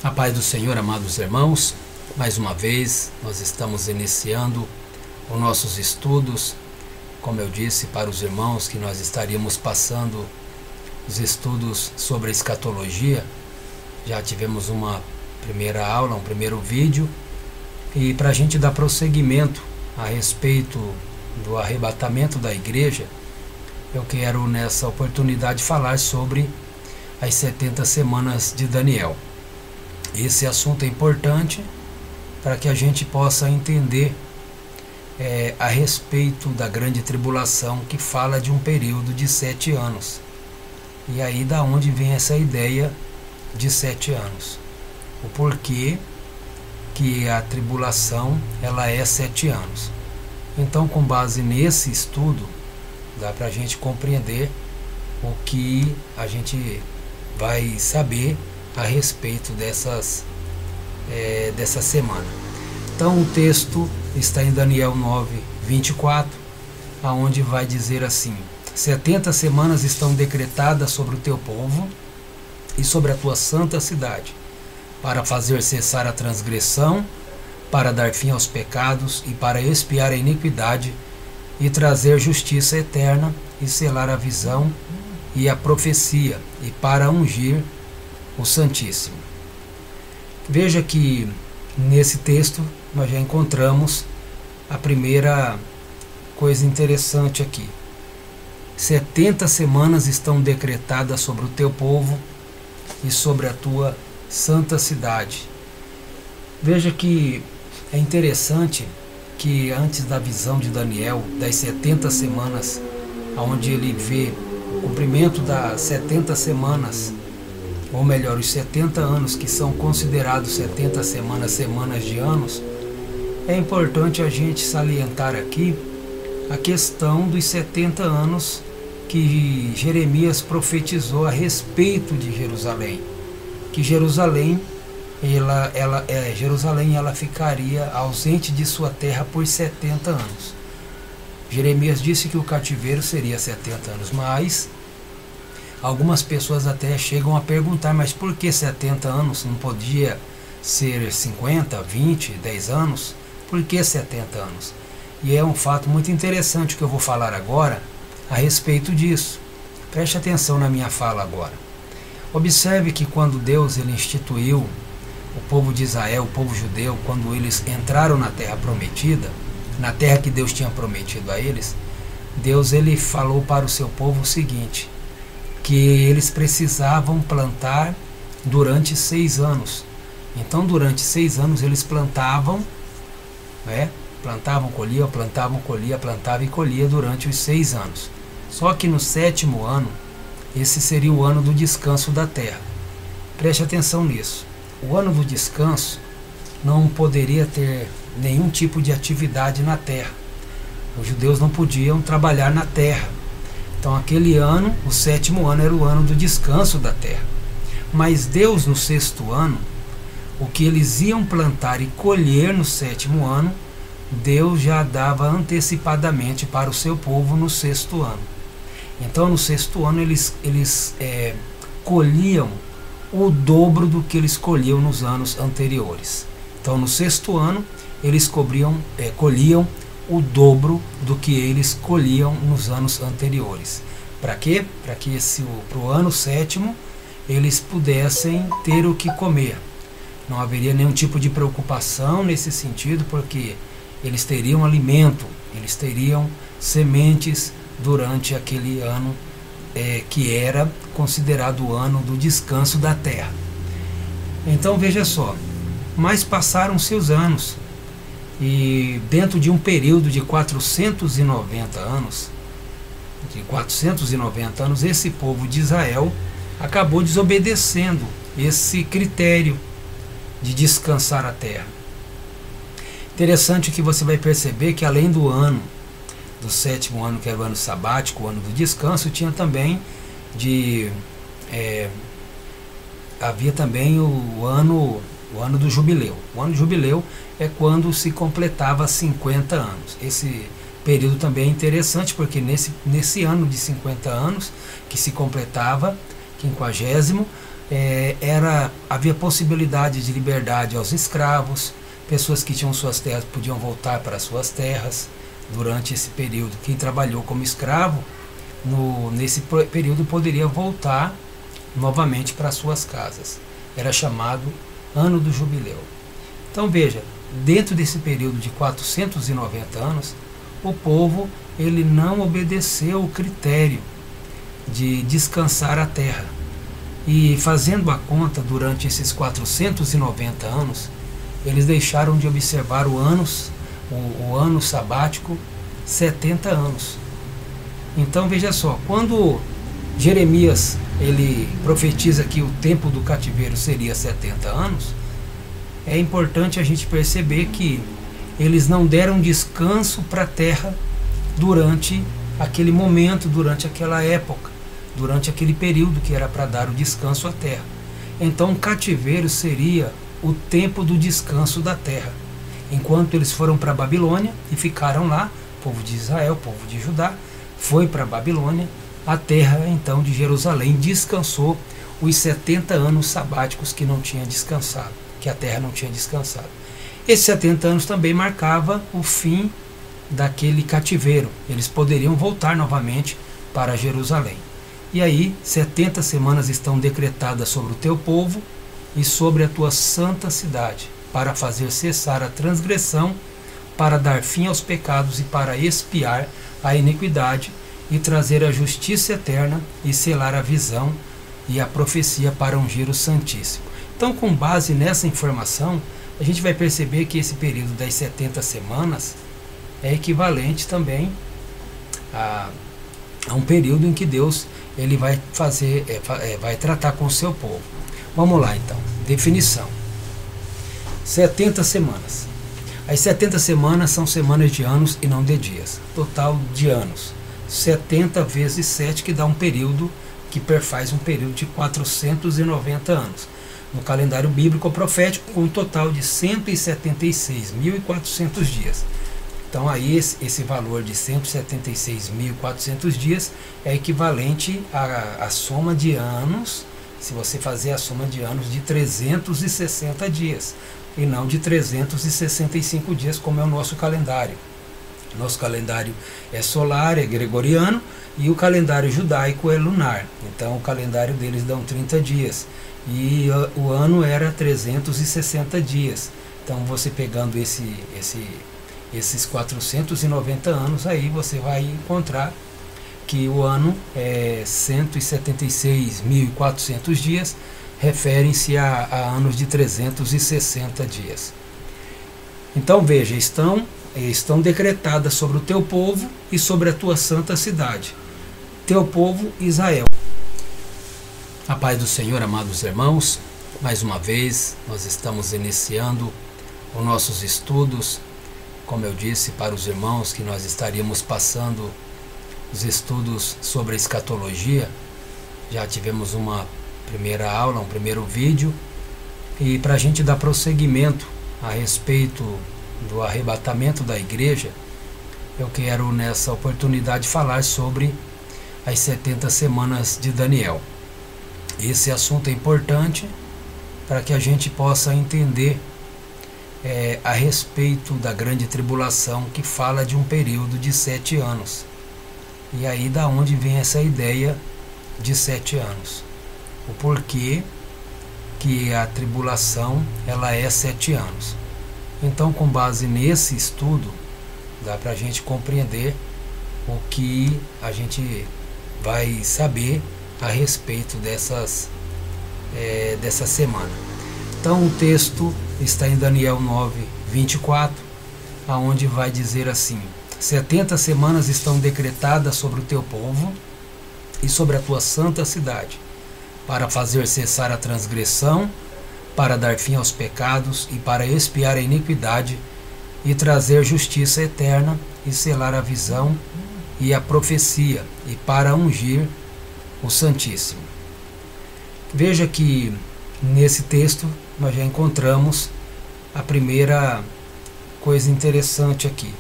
A paz do Senhor, amados irmãos, mais uma vez nós estamos iniciando os nossos estudos. Como eu disse para os irmãos que nós estaríamos passando os estudos sobre a escatologia. Já tivemos uma primeira aula, um primeiro vídeo, e para a gente dar prosseguimento a respeito do arrebatamento da igreja, eu quero nessa oportunidade falar sobre as 70 semanas de Daniel. Esse assunto é importante para que a gente possa entender a respeito da grande tribulação, que fala de um período de 7 anos. E aí da onde vem essa ideia de 7 anos? O porquê que a tribulação ela é 7 anos. Então, com base nesse estudo, dá para a gente compreender o que a gente vai saber a respeito dessa semana. Então o texto está em Daniel 9:24, aonde vai dizer assim: 70 semanas estão decretadas sobre o teu povo e sobre a tua santa cidade, para fazer cessar a transgressão, para dar fim aos pecados e para expiar a iniquidade e trazer justiça eterna e selar a visão e a profecia e para ungir o Santíssimo. Veja que nesse texto nós já encontramos a primeira coisa interessante aqui. 70 semanas estão decretadas sobre o teu povo e sobre a tua santa cidade. Veja que é interessante que antes da visão de Daniel, das 70 semanas, onde ele vê o cumprimento das 70 semanas, ou melhor, os 70 anos que são considerados 70 semanas, semanas de anos, é importante a gente salientar aqui a questão dos 70 anos que Jeremias profetizou a respeito de Jerusalém. Que Jerusalém ela ficaria ausente de sua terra por 70 anos. Jeremias disse que o cativeiro seria 70 anos, mas algumas pessoas até chegam a perguntar, mas por que 70 anos? Não podia ser 50, 20, 10 anos? Por que 70 anos? E é um fato muito interessante que eu vou falar agora a respeito disso. Preste atenção na minha fala agora. Observe que quando Deus ele instituiu o povo de Israel, o povo judeu, quando eles entraram na terra prometida, na terra que Deus tinha prometido a eles, Deus ele falou para o seu povo o seguinte: que eles precisavam plantar durante 6 anos. Então durante 6 anos eles plantavam, plantavam, colhia, plantavam, colhia, plantava e colhia durante os 6 anos. Só que no 7º ano, esse seria o ano do descanso da terra. Preste atenção nisso. O ano do descanso não poderia ter nenhum tipo de atividade na terra. Os judeus não podiam trabalhar na terra. Então aquele ano, o 7º ano, era o ano do descanso da terra. Mas Deus no 6º ano, o que eles iam plantar e colher no 7º ano, Deus já dava antecipadamente para o seu povo no 6º ano. Então no 6º ano eles colhiam o dobro do que eles colhiam nos anos anteriores. Então no 6º ano eles colhiam o dobro do que eles colhiam nos anos anteriores. Para quê? Para que para o ano 7º eles pudessem ter o que comer. Não haveria nenhum tipo de preocupação nesse sentido, porque eles teriam alimento, eles teriam sementes durante aquele ano que era considerado o ano do descanso da terra. Então veja só, mas passaram-se os anos, e dentro de um período de 490 anos, esse povo de Israel acabou desobedecendo esse critério de descansar a terra. Interessante que você vai perceber que além do 7º ano, que era o ano sabático, o ano do descanso, tinha também havia também o ano do jubileu. O ano do jubileu é quando se completava 50 anos. Esse período também é interessante, porque nesse ano de 50 anos que se completava, 50º, havia possibilidade de liberdade aos escravos, pessoas que tinham suas terras podiam voltar para suas terras durante esse período. Quem trabalhou como escravo nesse período poderia voltar novamente para suas casas. Era chamado Ano do Jubileu. Então veja, dentro desse período de 490 anos, o povo ele não obedeceu o critério de descansar a terra. E fazendo a conta, durante esses 490 anos, eles deixaram de observar o ano sabático 70 anos. Então veja só, quando Jeremias ele profetiza que o tempo do cativeiro seria 70 anos, é importante a gente perceber que eles não deram descanso para a terra durante aquele momento, durante aquela época, durante aquele período que era para dar o descanso à terra. Então o cativeiro seria o tempo do descanso da terra. Enquanto eles foram para a Babilônia e ficaram lá, o povo de Israel, o povo de Judá, foi para a Babilônia, a terra então de Jerusalém descansou os 70 anos sabáticos que não tinha descansado, que a terra não tinha descansado. Esses 70 anos também marcava o fim daquele cativeiro. Eles poderiam voltar novamente para Jerusalém. E aí, 70 semanas estão decretadas sobre o teu povo e sobre a tua santa cidade, para fazer cessar a transgressão, para dar fim aos pecados e para expiar a iniquidade e trazer a justiça eterna e selar a visão e a profecia para ungir o Santíssimo. Então, com base nessa informação, a gente vai perceber que esse período das 70 semanas é equivalente também a um período em que Deus ele vai vai tratar com o seu povo. Vamos lá então, definição. 70 semanas. As 70 semanas são semanas de anos e não de dias. Total de anos. 70 vezes 7, que dá um período que perfaz um período de 490 anos. No calendário bíblico profético, com um total de 176.400 dias. Então aí esse valor de 176.400 dias é equivalente à soma de anos, se você fazer a soma de anos de 360 dias, e não de 365 dias, como é o nosso calendário. Nosso calendário é solar, é gregoriano, e o calendário judaico é lunar. Então o calendário deles dão 30 dias, e o ano era 360 dias. Então você pegando esses 490 anos, aí você vai encontrar que o ano é 176.400 dias, referem-se a anos de 360 dias. Então veja, estão decretadas sobre o teu povo e sobre a tua santa cidade, teu povo Israel. A paz do Senhor, amados irmãos, mais uma vez nós estamos iniciando os nossos estudos. Como eu disse para os irmãos que nós estaríamos passando os estudos sobre a escatologia, já tivemos uma primeira aula, um primeiro vídeo, e para a gente dar prosseguimento a respeito do arrebatamento da igreja, eu quero nessa oportunidade falar sobre as 70 semanas de Daniel. Esse assunto é importante para que a gente possa entender a respeito da grande tribulação, que fala de um período de 7 anos. E aí da onde vem essa ideia de 7 anos? O porquê que a tribulação ela é 7 anos. Então, com base nesse estudo, dá para a gente compreender o que a gente vai saber a respeito dessa semana. Então o texto está em Daniel 9:24, aonde vai dizer assim: 70 semanas estão decretadas sobre o teu povo e sobre a tua santa cidade, para fazer cessar a transgressão, para dar fim aos pecados e para expiar a iniquidade e trazer justiça eterna e selar a visão e a profecia e para ungir o Santíssimo. Veja que nesse texto nós já encontramos a primeira coisa interessante aqui.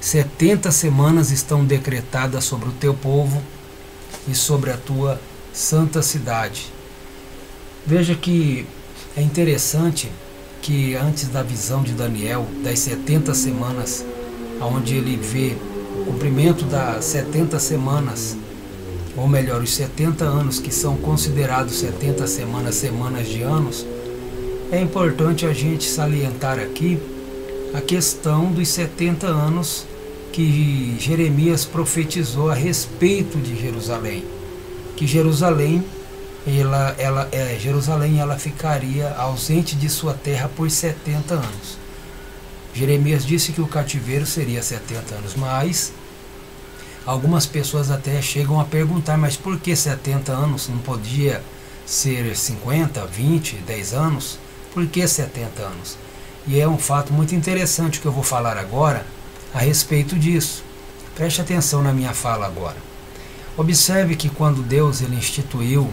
70 semanas estão decretadas sobre o teu povo e sobre a tua santa cidade. Veja que é interessante que antes da visão de Daniel, das 70 semanas, onde ele vê o cumprimento das 70 semanas, ou melhor, os 70 anos que são considerados 70 semanas, semanas de anos, é importante a gente salientar aqui a questão dos 70 anos que Jeremias profetizou a respeito de Jerusalém, que Jerusalém ela ficaria ausente de sua terra por 70 anos. Jeremias disse que o cativeiro seria 70 anos, mas algumas pessoas até chegam a perguntar, mas por que 70 anos? Não podia ser 50, 20, 10 anos? Por que 70 anos? E é um fato muito interessante que eu vou falar agora a respeito disso. Preste atenção na minha fala agora. Observe que quando Deus ele instituiu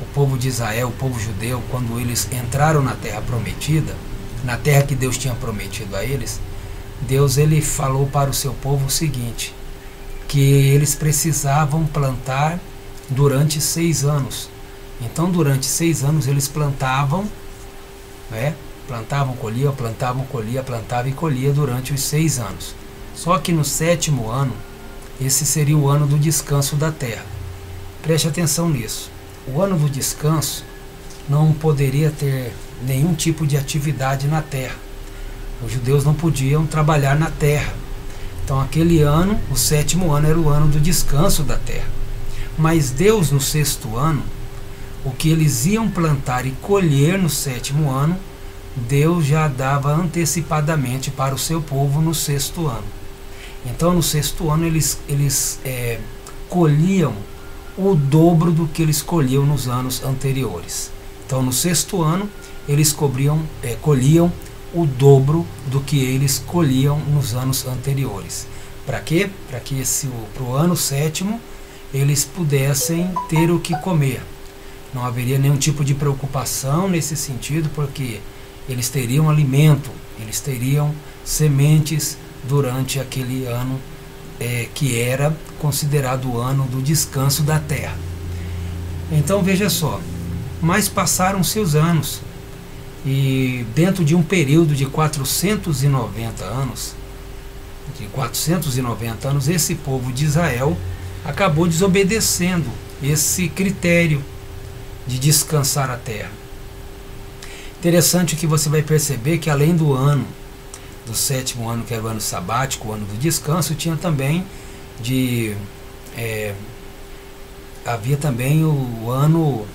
o povo de Israel, o povo judeu, quando eles entraram na terra prometida, na terra que Deus tinha prometido a eles, Deus ele falou para o seu povo o seguinte, que eles precisavam plantar durante 6 anos. Então durante 6 anos eles plantavam, plantavam, colhia, plantava e colhia durante os 6 anos. Só que no 7º ano, esse seria o ano do descanso da terra. Preste atenção nisso. O ano do descanso não poderia ter nenhum tipo de atividade na terra. Os judeus não podiam trabalhar na terra. Então aquele ano, o 7º ano, era o ano do descanso da terra. Mas Deus no 6º ano, o que eles iam plantar e colher no 7º ano, Deus já dava antecipadamente para o seu povo no 6º ano. Então no 6º ano eles colhiam o dobro do que eles colhiam nos anos anteriores. Então no 6º ano eles colhiam o dobro do que eles colhiam nos anos anteriores. Para quê? Para que para o ano 7º eles pudessem ter o que comer. Não haveria nenhum tipo de preocupação nesse sentido, porque eles teriam alimento, eles teriam sementes durante aquele ano que era considerado o ano do descanso da terra. Então veja só, mas passaram-se os anos, e dentro de um período de 490 anos, esse povo de Israel acabou desobedecendo esse critério de descansar a terra. Interessante que você vai perceber que além do 7º ano, que era o ano sabático, o ano do descanso, tinha também havia também o ano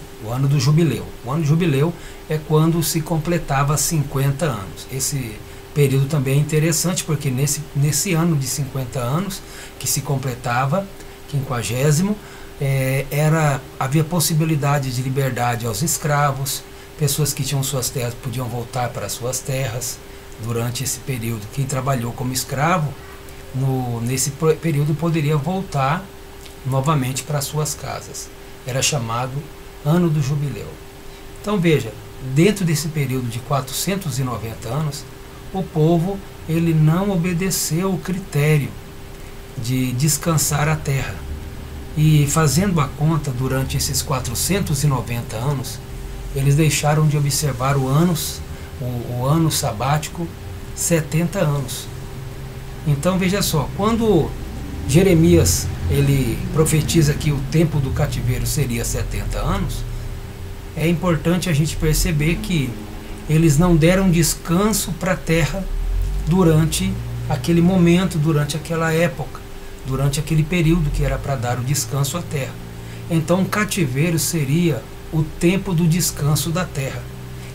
do jubileu. O ano do jubileu é quando se completava 50 anos. Esse período também é interessante, porque nesse ano de 50 anos, que se completava, 50º, havia possibilidade de liberdade aos escravos, pessoas que tinham suas terras podiam voltar para suas terras durante esse período. Quem trabalhou como escravo, nesse período poderia voltar novamente para suas casas. Era chamado Ano do Jubileu. Então veja, dentro desse período de 490 anos, o povo ele não obedeceu o critério de descansar a terra. E fazendo a conta, durante esses 490 anos, eles deixaram de observar o ano sabático 70 anos. Então veja só, quando Jeremias ele profetiza que o tempo do cativeiro seria 70 anos, é importante a gente perceber que eles não deram descanso para a terra durante aquele momento, durante aquela época, durante aquele período que era para dar o descanso à terra. Então o cativeiro seria o tempo do descanso da terra.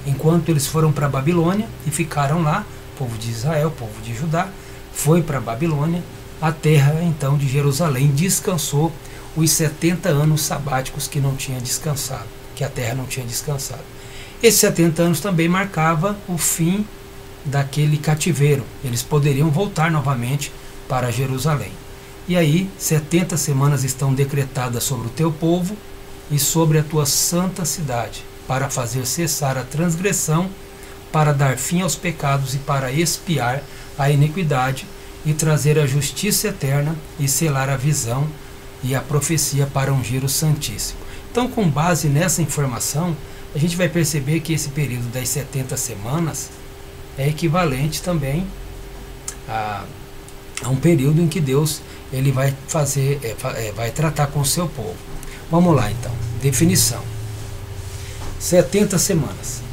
Enquanto eles foram para a Babilônia e ficaram lá, o povo de Israel, o povo de Judá, foi para a Babilônia, a terra então de Jerusalém descansou os 70 anos sabáticos que não tinha descansado, que a terra não tinha descansado. Esses 70 anos também marcava o fim daquele cativeiro. Eles poderiam voltar novamente para Jerusalém. E aí 70 semanas estão decretadas sobre o teu povo e sobre a tua santa cidade, para fazer cessar a transgressão, para dar fim aos pecados e para expiar a iniquidade e trazer a justiça eterna e selar a visão e a profecia para ungir o Santíssimo. Então, com base nessa informação, a gente vai perceber que esse período das 70 semanas é equivalente também a um período em que Deus ele vai fazer, vai tratar com o seu povo. Vamos lá então, definição. 70 semanas.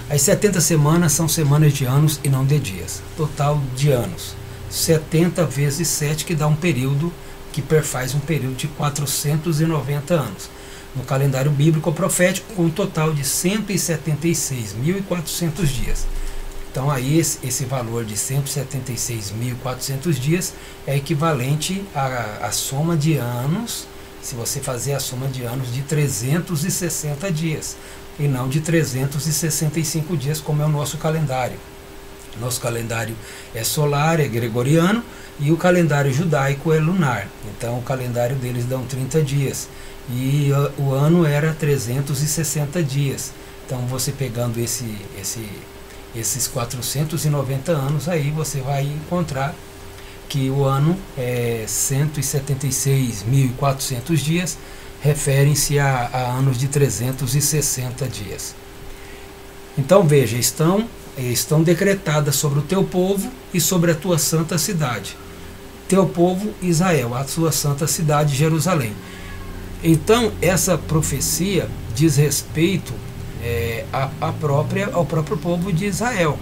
As 70 semanas são semanas de anos e não de dias. Total de anos. 70 vezes 7, que dá um período, que perfaz um período de 490 anos. No calendário bíblico profético, com um total de 176.400 dias. Então aí esse valor de 176.400 dias é equivalente à soma de anos, se você fazer a soma de anos de 360 dias, e não de 365 dias, como é o nosso calendário. Nosso calendário é solar, é gregoriano, e o calendário judaico é lunar. Então o calendário deles dão 30 dias, e o ano era 360 dias. Então você pegando esses 490 anos, aí você vai encontrar que o ano é 176.400 dias, referem-se a anos de 360 dias. Então veja, estão decretadas sobre o teu povo e sobre a tua santa cidade. Teu povo Israel, a sua santa cidade Jerusalém. Então essa profecia diz respeito ao próprio povo de Israel.